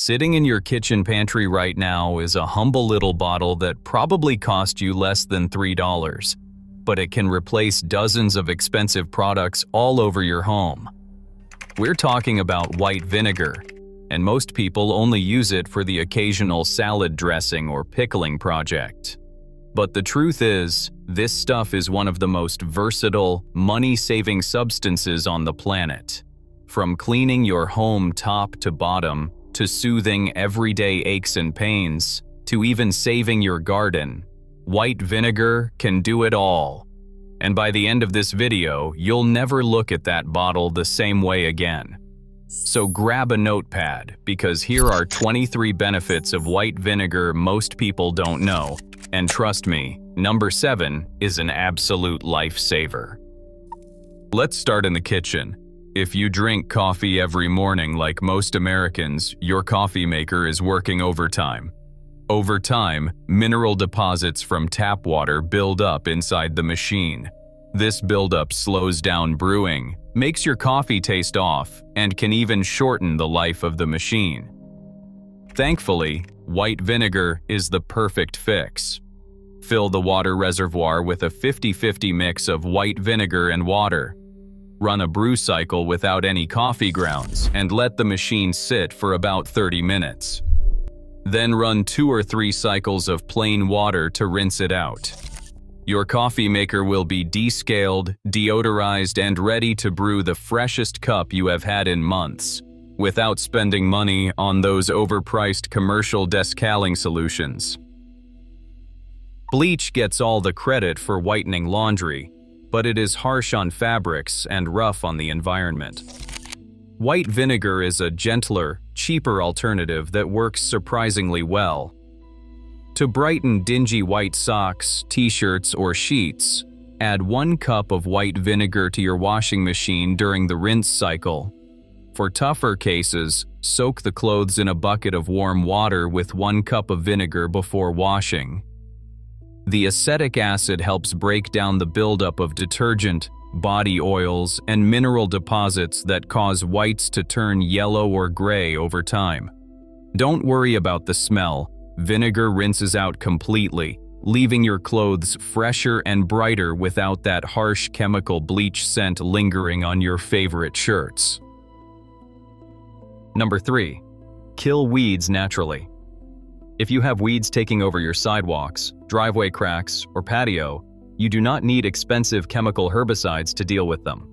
Sitting in your kitchen pantry right now is a humble little bottle that probably cost you less than $3, but it can replace dozens of expensive products all over your home. We're talking about white vinegar, and most people only use it for the occasional salad dressing or pickling project. But the truth is, this stuff is one of the most versatile, money-saving substances on the planet. From cleaning your home top to bottom, to soothing everyday aches and pains, to even saving your garden, white vinegar can do it all. And by the end of this video, you'll never look at that bottle the same way again. So grab a notepad, because here are 23 benefits of white vinegar most people don't know. And trust me, number 7 is an absolute lifesaver. Let's start in the kitchen. If you drink coffee every morning like most Americans, your coffee maker is working overtime. Over time, mineral deposits from tap water build up inside the machine. This buildup slows down brewing, makes your coffee taste off, and can even shorten the life of the machine. Thankfully, white vinegar is the perfect fix. Fill the water reservoir with a 50-50 mix of white vinegar and water. Run a brew cycle without any coffee grounds and let the machine sit for about 30 minutes. Then run 2 or 3 cycles of plain water to rinse it out. Your coffee maker will be descaled, deodorized, and ready to brew the freshest cup you have had in months, without spending money on those overpriced commercial descaling solutions. Bleach gets all the credit for whitening laundry, but it is harsh on fabrics and rough on the environment. White vinegar is a gentler, cheaper alternative that works surprisingly well. To brighten dingy white socks, t-shirts, or sheets, add 1 cup of white vinegar to your washing machine during the rinse cycle. For tougher cases, soak the clothes in a bucket of warm water with 1 cup of vinegar before washing. The acetic acid helps break down the buildup of detergent, body oils, and mineral deposits that cause whites to turn yellow or gray over time. Don't worry about the smell. Vinegar rinses out completely, leaving your clothes fresher and brighter without that harsh chemical bleach scent lingering on your favorite shirts. Number 3. Kill weeds naturally. If you have weeds taking over your sidewalks, driveway cracks, or patio, you do not need expensive chemical herbicides to deal with them.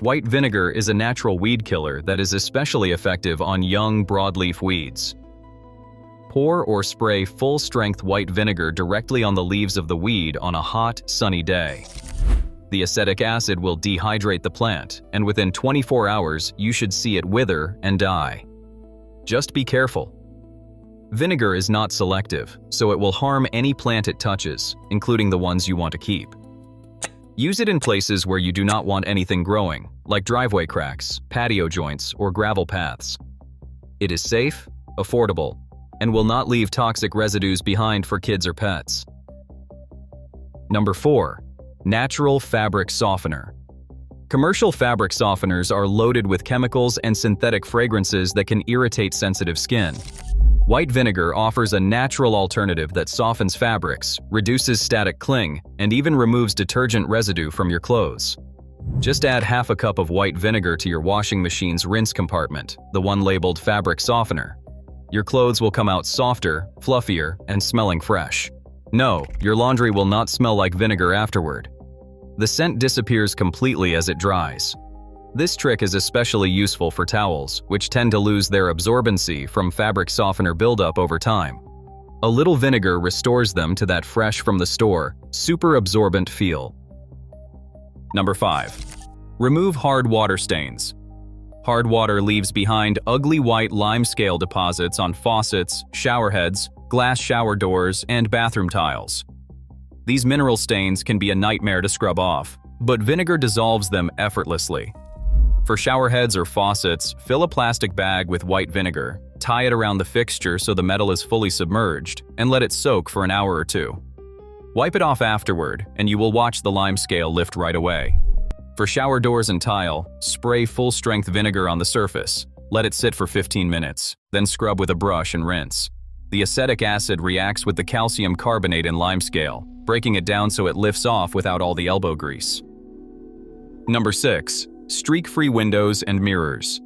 White vinegar is a natural weed killer that is especially effective on young broadleaf weeds. Pour or spray full-strength white vinegar directly on the leaves of the weed on a hot, sunny day. The acetic acid will dehydrate the plant, and within 24 hours, you should see it wither and die. Just be careful. Vinegar is not selective, so it will harm any plant it touches, including the ones you want to keep. Use it in places where you do not want anything growing, like driveway cracks, patio joints, or gravel paths. It is safe, affordable, and will not leave toxic residues behind for kids or pets. Number 4. Natural fabric softener. Commercial fabric softeners are loaded with chemicals and synthetic fragrances that can irritate sensitive skin. White vinegar offers a natural alternative that softens fabrics, reduces static cling, and even removes detergent residue from your clothes. Just add half a cup of white vinegar to your washing machine's rinse compartment, the one labeled fabric softener. Your clothes will come out softer, fluffier, and smelling fresh. No, your laundry will not smell like vinegar afterward. The scent disappears completely as it dries. This trick is especially useful for towels, which tend to lose their absorbency from fabric softener buildup over time. A little vinegar restores them to that fresh from the store, super absorbent feel. Number 5. Remove hard water stains. Hard water leaves behind ugly white limescale deposits on faucets, shower heads, glass shower doors, and bathroom tiles. These mineral stains can be a nightmare to scrub off, but vinegar dissolves them effortlessly. For shower heads or faucets, fill a plastic bag with white vinegar, tie it around the fixture so the metal is fully submerged, and let it soak for an hour or 2. Wipe it off afterward, and you will watch the limescale lift right away. For shower doors and tile, spray full-strength vinegar on the surface. Let it sit for 15 minutes, then scrub with a brush and rinse. The acetic acid reacts with the calcium carbonate in limescale, breaking it down so it lifts off without all the elbow grease. Number 6. Streak-free windows and mirrors.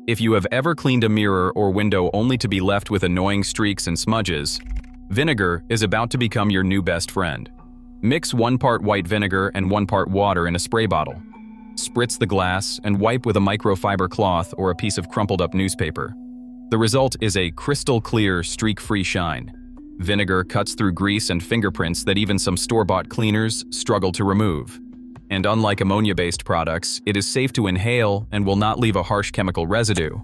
If you have ever cleaned a mirror or window only to be left with annoying streaks and smudges, vinegar is about to become your new best friend. Mix 1 part white vinegar and 1 part water in a spray bottle. Spritz the glass and wipe with a microfiber cloth or a piece of crumpled up newspaper. The result is a crystal clear, streak-free shine. Vinegar cuts through grease and fingerprints that even some store-bought cleaners struggle to remove. And unlike ammonia-based products, it is safe to inhale and will not leave a harsh chemical residue.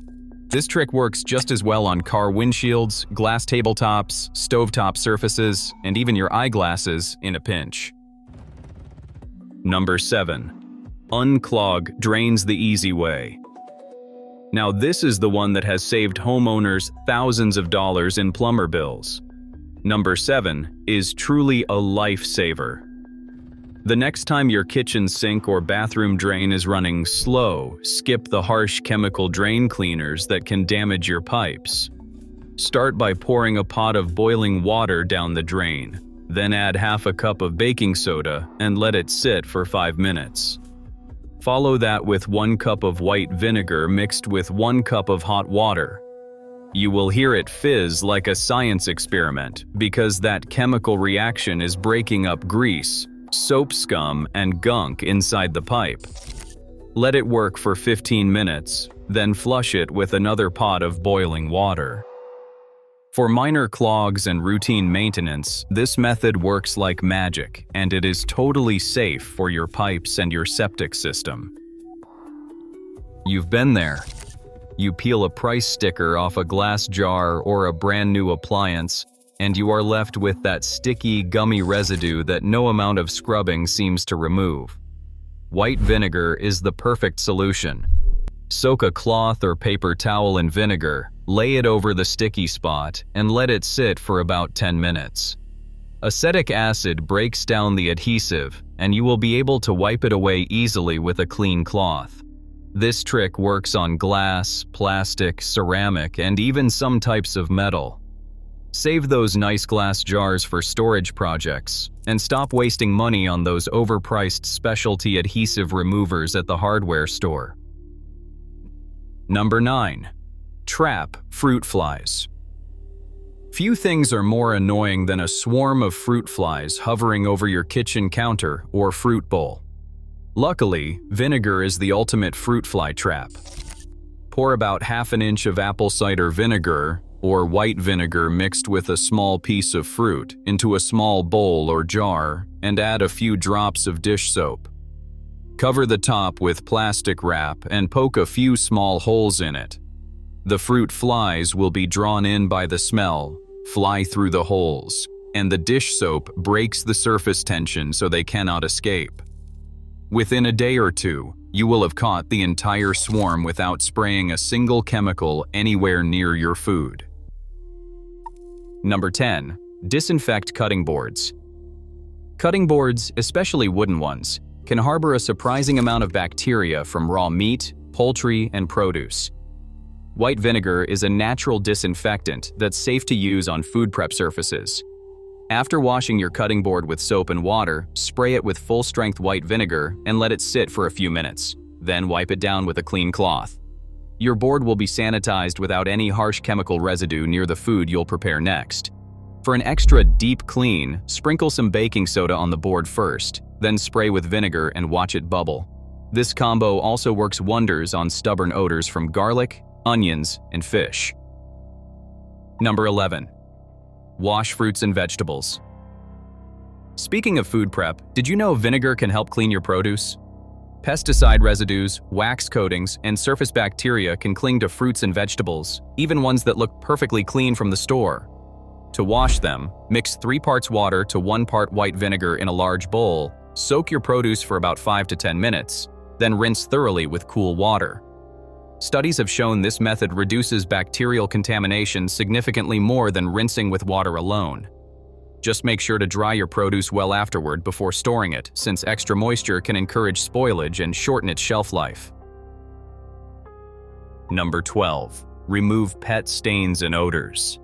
This trick works just as well on car windshields, glass tabletops, stovetop surfaces, and even your eyeglasses in a pinch. Number 7. Unclog drains the easy way. Now this is the one that has saved homeowners thousands of dollars in plumber bills. Number 7 is truly a lifesaver. The next time your kitchen sink or bathroom drain is running slow, skip the harsh chemical drain cleaners that can damage your pipes. Start by pouring a pot of boiling water down the drain, then add half a cup of baking soda and let it sit for 5 minutes. Follow that with 1 cup of white vinegar mixed with 1 cup of hot water. You will hear it fizz like a science experiment because that chemical reaction is breaking up grease, soap scum, and gunk inside the pipe. Let it work for 15 minutes, then flush it with another pot of boiling water. For minor clogs and routine maintenance, this method works like magic, and it is totally safe for your pipes and your septic system. You've been there. You peel a price sticker off a glass jar or a brand new appliance, and you are left with that sticky, gummy residue that no amount of scrubbing seems to remove. White vinegar is the perfect solution. Soak a cloth or paper towel in vinegar, lay it over the sticky spot, and let it sit for about 10 minutes. Acetic acid breaks down the adhesive, and you will be able to wipe it away easily with a clean cloth. This trick works on glass, plastic, ceramic, and even some types of metal. Save those nice glass jars for storage projects, and stop wasting money on those overpriced specialty adhesive removers at the hardware store. Number 9. Trap fruit flies. Few things are more annoying than a swarm of fruit flies hovering over your kitchen counter or fruit bowl. Luckily, vinegar is the ultimate fruit fly trap. Pour about ½ an inch of apple cider vinegar or white vinegar mixed with a small piece of fruit into a small bowl or jar and add a few drops of dish soap. Cover the top with plastic wrap and poke a few small holes in it. The fruit flies will be drawn in by the smell, fly through the holes, and the dish soap breaks the surface tension so they cannot escape. Within a day or two, you will have caught the entire swarm without spraying a single chemical anywhere near your food. Number 10. Disinfect cutting boards. Cutting boards, especially wooden ones, can harbor a surprising amount of bacteria from raw meat, poultry, and produce. White vinegar is a natural disinfectant that's safe to use on food prep surfaces. After washing your cutting board with soap and water, spray it with full-strength white vinegar and let it sit for a few minutes. Then wipe it down with a clean cloth. Your board will be sanitized without any harsh chemical residue near the food you'll prepare next. For an extra deep clean, sprinkle some baking soda on the board first, then spray with vinegar and watch it bubble. This combo also works wonders on stubborn odors from garlic, onions, and fish. Number 11. Wash fruits and vegetables. Speaking of food prep, did you know vinegar can help clean your produce? Pesticide residues, wax coatings, and surface bacteria can cling to fruits and vegetables, even ones that look perfectly clean from the store. To wash them, mix 3 parts water to 1 part white vinegar in a large bowl, soak your produce for about 5 to 10 minutes, then rinse thoroughly with cool water. Studies have shown this method reduces bacterial contamination significantly more than rinsing with water alone. Just make sure to dry your produce well afterward before storing it, since extra moisture can encourage spoilage and shorten its shelf life. Number 12. Remove pet stains and odors.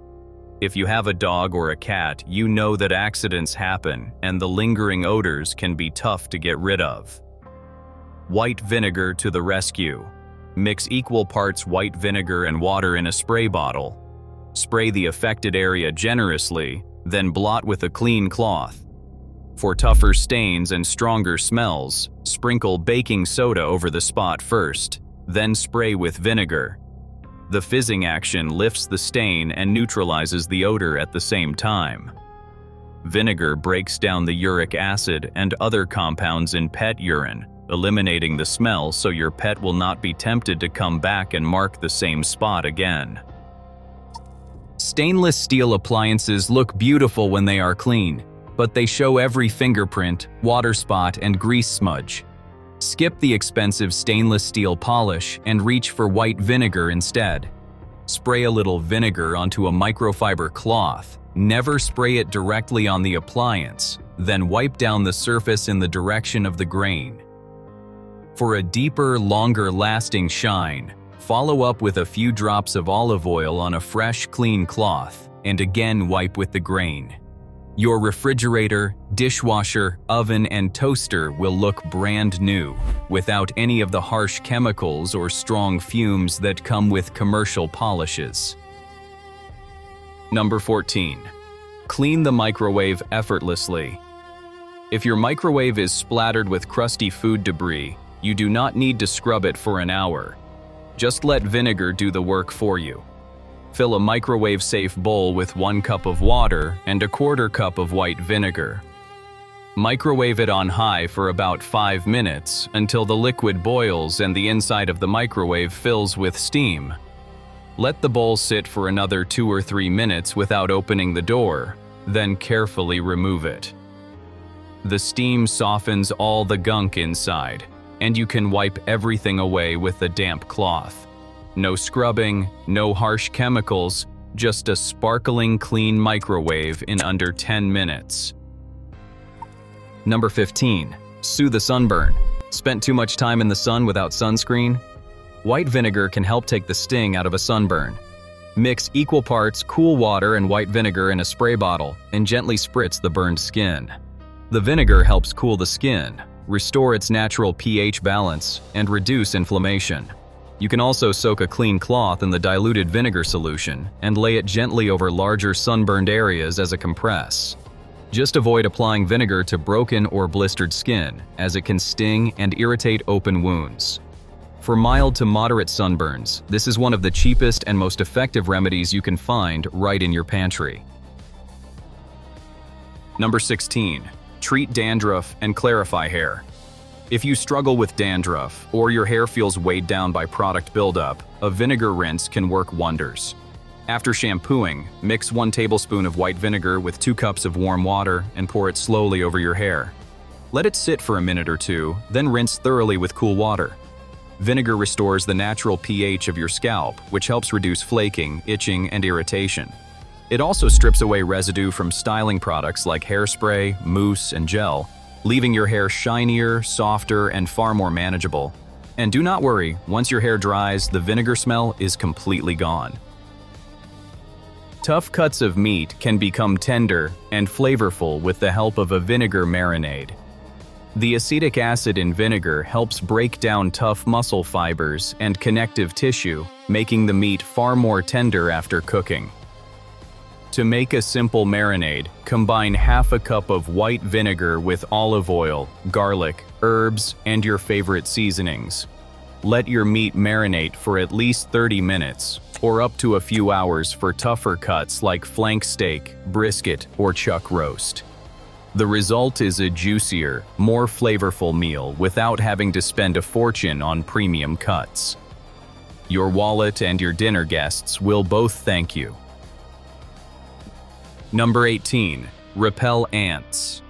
If you have a dog or a cat, you know that accidents happen and the lingering odors can be tough to get rid of. White vinegar to the rescue. Mix equal parts white vinegar and water in a spray bottle. Spray the affected area generously, then blot with a clean cloth. For tougher stains and stronger smells, sprinkle baking soda over the spot first, then spray with vinegar. The fizzing action lifts the stain and neutralizes the odor at the same time. Vinegar breaks down the uric acid and other compounds in pet urine, eliminating the smell so your pet will not be tempted to come back and mark the same spot again. Stainless steel appliances look beautiful when they are clean, but they show every fingerprint, water spot, and grease smudge. Skip the expensive stainless steel polish and reach for white vinegar instead. Spray a little vinegar onto a microfiber cloth. Never spray it directly on the appliance, then wipe down the surface in the direction of the grain. For a deeper, longer-lasting shine, follow up with a few drops of olive oil on a fresh, clean cloth, and again wipe with the grain. Your refrigerator, dishwasher, oven, and toaster will look brand new, without any of the harsh chemicals or strong fumes that come with commercial polishes. Number 14. Clean the microwave effortlessly. If your microwave is splattered with crusty food debris, you do not need to scrub it for an hour. Just let vinegar do the work for you. Fill a microwave-safe bowl with 1 cup of water and 1/4 cup of white vinegar. Microwave it on high for about 5 minutes until the liquid boils and the inside of the microwave fills with steam. Let the bowl sit for another 2 or 3 minutes without opening the door, then carefully remove it. The steam softens all the gunk inside, and you can wipe everything away with a damp cloth. No scrubbing, no harsh chemicals, just a sparkling clean microwave in under 10 minutes. Number 15. Soothe the sunburn. Spent too much time in the sun without sunscreen? White vinegar can help take the sting out of a sunburn. Mix equal parts cool water and white vinegar in a spray bottle and gently spritz the burned skin. The vinegar helps cool the skin, restore its natural pH balance, and reduce inflammation. You can also soak a clean cloth in the diluted vinegar solution and lay it gently over larger sunburned areas as a compress. Just avoid applying vinegar to broken or blistered skin, as it can sting and irritate open wounds. For mild to moderate sunburns, this is one of the cheapest and most effective remedies you can find right in your pantry. Number 16. Treat dandruff and clarify hair. If you struggle with dandruff or your hair feels weighed down by product buildup, a vinegar rinse can work wonders. After shampooing, mix 1 tablespoon of white vinegar with 2 cups of warm water and pour it slowly over your hair. Let it sit for a minute or two, then rinse thoroughly with cool water. Vinegar restores the natural pH of your scalp, which helps reduce flaking, itching, and irritation. It also strips away residue from styling products like hairspray, mousse, and gel, leaving your hair shinier, softer, and far more manageable. And do not worry, once your hair dries, the vinegar smell is completely gone. Tough cuts of meat can become tender and flavorful with the help of a vinegar marinade. The acetic acid in vinegar helps break down tough muscle fibers and connective tissue, making the meat far more tender after cooking. To make a simple marinade, combine half a cup of white vinegar with olive oil, garlic, herbs, and your favorite seasonings. Let your meat marinate for at least 30 minutes, or up to a few hours for tougher cuts like flank steak, brisket, or chuck roast. The result is a juicier, more flavorful meal without having to spend a fortune on premium cuts. Your wallet and your dinner guests will both thank you. Number 18. Repel ants.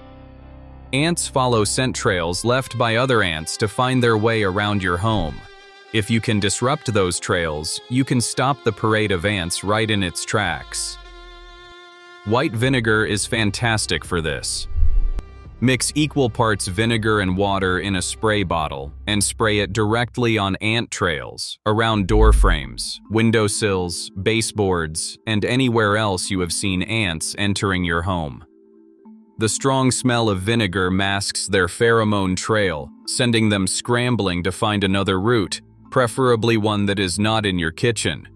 Ants follow scent trails left by other ants to find their way around your home. If you can disrupt those trails, you can stop the parade of ants right in its tracks. White vinegar is fantastic for this. Mix equal parts vinegar and water in a spray bottle and spray it directly on ant trails, around door frames, windowsills, baseboards, and anywhere else you have seen ants entering your home. The strong smell of vinegar masks their pheromone trail, sending them scrambling to find another route, preferably one that is not in your kitchen.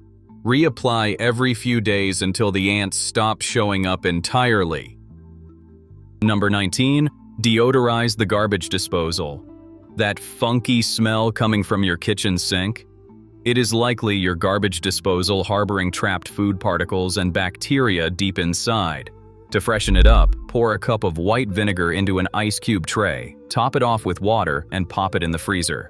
Reapply every few days until the ants stop showing up entirely. Number 19. Deodorize the garbage disposal. That funky smell coming from your kitchen sink? It is likely your garbage disposal harboring trapped food particles and bacteria deep inside. To freshen it up, pour a cup of white vinegar into an ice cube tray, top it off with water, and pop it in the freezer.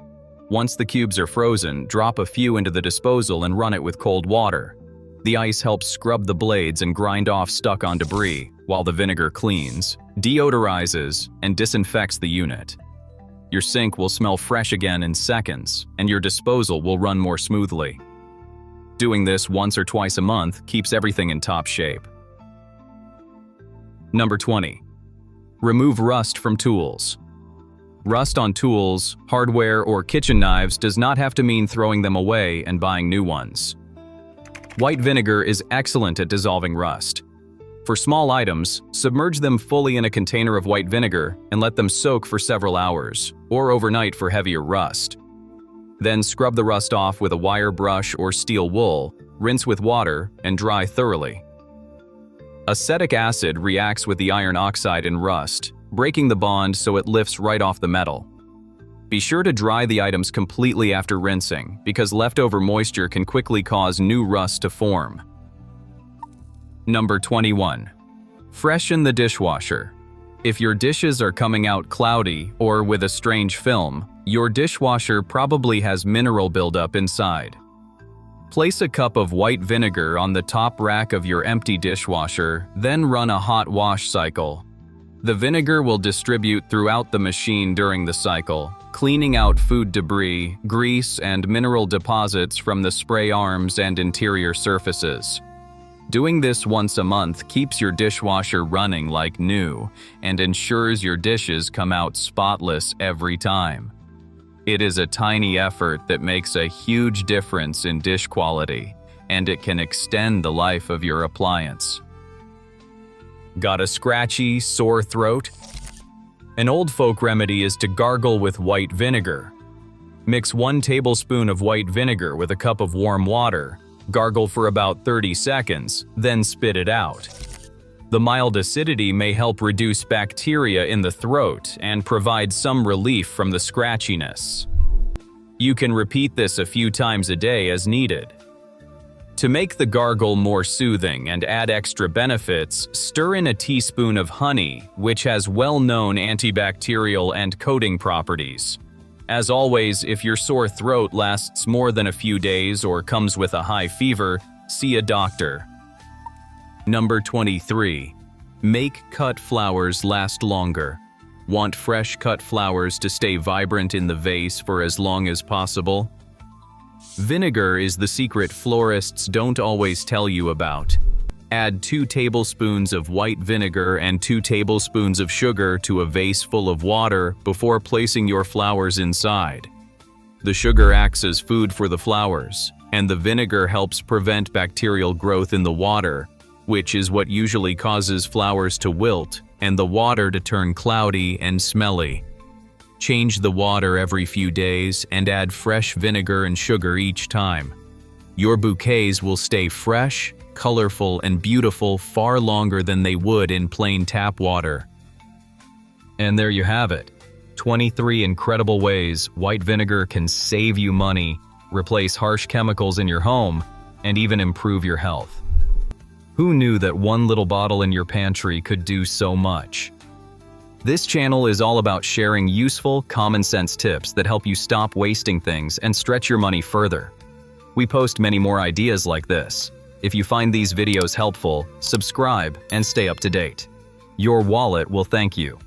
Once the cubes are frozen, drop a few into the disposal and run it with cold water. The ice helps scrub the blades and grind off stuck-on debris, while the vinegar cleans, deodorizes, and disinfects the unit. Your sink will smell fresh again in seconds, and your disposal will run more smoothly. Doing this once or twice a month keeps everything in top shape. Number 20. Remove rust from tools. Rust on tools, hardware, or kitchen knives does not have to mean throwing them away and buying new ones. White vinegar is excellent at dissolving rust. For small items, submerge them fully in a container of white vinegar and let them soak for several hours, or overnight for heavier rust. Then scrub the rust off with a wire brush or steel wool, rinse with water, and dry thoroughly. Acetic acid reacts with the iron oxide in rust, breaking the bond so it lifts right off the metal. Be sure to dry the items completely after rinsing, because leftover moisture can quickly cause new rust to form. Number 21. Freshen the dishwasher. If your dishes are coming out cloudy or with a strange film, your dishwasher probably has mineral buildup inside. Place a cup of white vinegar on the top rack of your empty dishwasher, then run a hot wash cycle. The vinegar will distribute throughout the machine during the cycle, cleaning out food debris, grease, and mineral deposits from the spray arms and interior surfaces. Doing this once a month keeps your dishwasher running like new and ensures your dishes come out spotless every time. It is a tiny effort that makes a huge difference in dish quality, and it can extend the life of your appliance. Got a scratchy, sore throat? An old folk remedy is to gargle with white vinegar. Mix 1 tablespoon of white vinegar with a cup of warm water, gargle for about 30 seconds, then spit it out. The mild acidity may help reduce bacteria in the throat and provide some relief from the scratchiness. You can repeat this a few times a day as needed. To make the gargle more soothing and add extra benefits, stir in a teaspoon of honey, which has well-known antibacterial and coating properties. As always, if your sore throat lasts more than a few days or comes with a high fever, see a doctor. Number 23. Make cut flowers last longer. Want fresh cut flowers to stay vibrant in the vase for as long as possible? Vinegar is the secret florists don't always tell you about. Add 2 tablespoons of white vinegar and 2 tablespoons of sugar to a vase full of water before placing your flowers inside. The sugar acts as food for the flowers, and the vinegar helps prevent bacterial growth in the water, which is what usually causes flowers to wilt and the water to turn cloudy and smelly. Change the water every few days and add fresh vinegar and sugar each time. Your bouquets will stay fresh, colorful, and beautiful far longer than they would in plain tap water. And there you have it. 23 incredible ways white vinegar can save you money, replace harsh chemicals in your home, and even improve your health. Who knew that one little bottle in your pantry could do so much? This channel is all about sharing useful, common-sense tips that help you stop wasting things and stretch your money further. We post many more ideas like this. If you find these videos helpful, subscribe and stay up to date. Your wallet will thank you.